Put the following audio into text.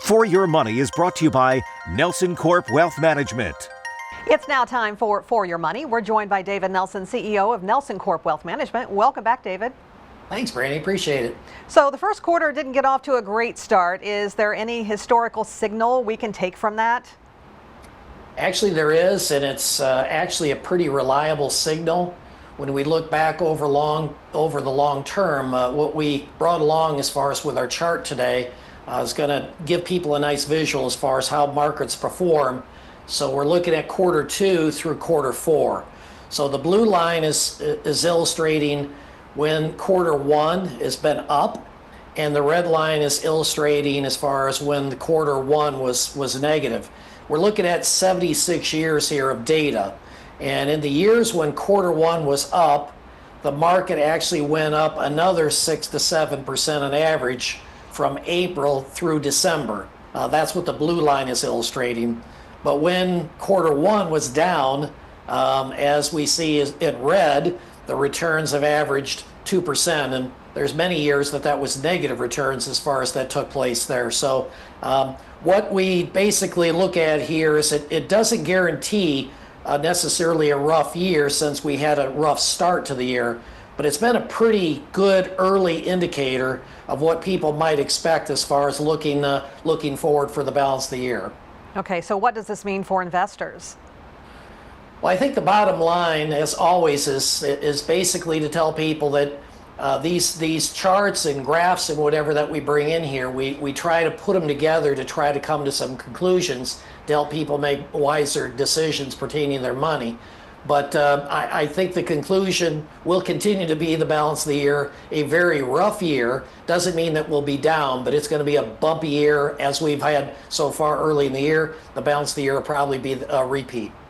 For Your Money is brought to you by NelsonCorp Wealth Management. It's now time for Your Money. We're joined by David Nelson, CEO of NelsonCorp Wealth Management. Welcome back, David. Thanks, Brandy. Appreciate it. So the first quarter didn't get off to a great start. Is there any historical signal we can take from that? Actually, there is, and it's actually a pretty reliable signal. When we look back over the long term, what we brought along as far as with our chart today is going to give people a nice visual as far as how markets perform. So we're looking at quarter two through quarter four. So the blue line is illustrating when quarter one has been up, and the red line is illustrating as far as when the quarter one was negative. We're looking at 76 years here of data. And in the years when quarter one was up, the market actually went up another 6 to 7% on average from April through December. That's what the blue line is illustrating. But when quarter one was down, as we see in red, the returns have averaged 2%. And there's many years that was negative returns as far as that took place there. So what we basically look at here is it doesn't guarantee necessarily a rough year, since we had a rough start to the year, but it's been a pretty good early indicator of what people might expect as far as looking forward for the balance of the year. Okay, so what does this mean for investors? Well, I think the bottom line, as always, is basically to tell people that these charts and graphs and whatever that we bring in here, we try to put them together to try to come to some conclusions to help people make wiser decisions pertaining to their money. But I think the conclusion will continue to be the balance of the year, a very rough year. Doesn't mean that we'll be down, but it's going to be a bumpy year as we've had so far early in the year. The balance of the year will probably be a repeat.